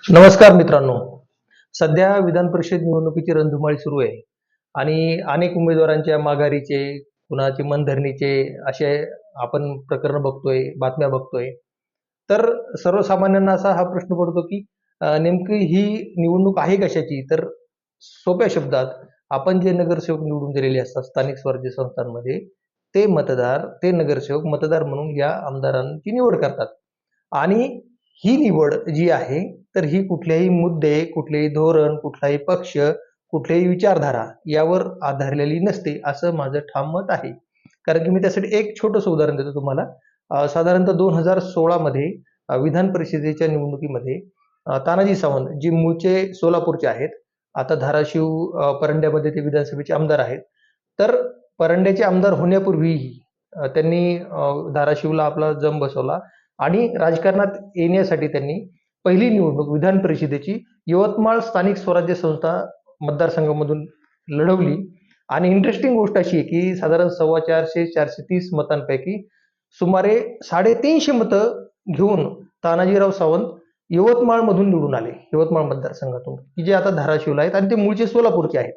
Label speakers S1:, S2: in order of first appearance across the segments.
S1: नमस्कार मित्रांनो. सध्या विधान परिषद निवडणुकीची रणधुमाळी सुरू आहे आणि अनेक उमेदवारांच्या माघारीचे, कुणाचे मनधरणीचे असे आपण प्रकरण बघतोय, बातम्या बघतोय. तर सर्वसामान्यांना असा हा प्रश्न पडतो, की नेमकी ही निवडणूक आहे कशाची? तर सोप्या शब्दात आपण जे नगरसेवक निवडून दिलेले असतात स्थानिक स्वराज्य संस्थांमध्ये, ते नगरसेवक मतदार म्हणून या आमदारांची निवड करतात. आणि ही निवड जी आहे, तर ही कुठल्याही मुद्दे, कुठलेही धोरण, कुठलाही पक्ष, कुठलीही विचारधारा यावर आधारलेली नसते, असं माझं ठाम मत आहे. कारण की मी त्यासाठी एक छोटंसं उदाहरण देतो तुम्हाला. साधारणतः 2016 मध्ये विधान परिषदेच्या निवडणुकीमध्ये तानाजी सावंत जे मूळचे सोलापूरचे आहेत, आता धाराशिव परंड्यामध्ये ते विधानसभेचे आमदार आहेत. तर परंड्याचे आमदार होण्यापूर्वीही त्यांनी धाराशिवला आपला जम बसवला आणि राजकारणात येण्यासाठी त्यांनी पहिली निवडणूक विधान परिषदेची यवतमाळ स्थानिक स्वराज्य संस्था मतदारसंघामधून लढवली. आणि इंटरेस्टिंग गोष्ट अशी आहे की साधारण 430 मतांपैकी सुमारे 350 मतं घेऊन तानाजीराव सावंत यवतमाळमधून निवडून आले, यवतमाळ मतदारसंघातून, की जे आता धाराशिवला आहेत आणि ते मूळचे सोलापूरचे आहेत.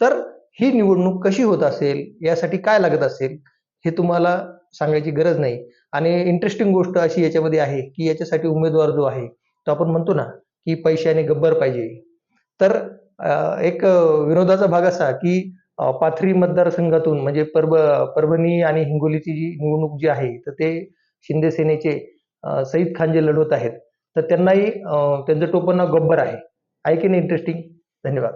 S1: तर ही निवडणूक कशी होत असेल, यासाठी काय लागत असेल, हे तुम्हाला सांगायची गरज नाही. आणि इंटरेस्टिंग गोष्ट अशी याच्यामध्ये आहे, की याच्यासाठी उमेदवार जो आहे, तो आपण म्हणतो ना, की पैशाने गब्बर पाहिजे. तर एक विनोदाचा भाग असा, की पाथरी मतदारसंघातून म्हणजे परभणी आणि हिंगोलीची जी निवडणूक जी आहे, तर ते शिंदे सेनेचे सईद खान जे लढवत आहेत, तर त्यांनाही त्यांचं टोपण नाव गब्बर आहे. आहे की नाही इंटरेस्टिंग? धन्यवाद.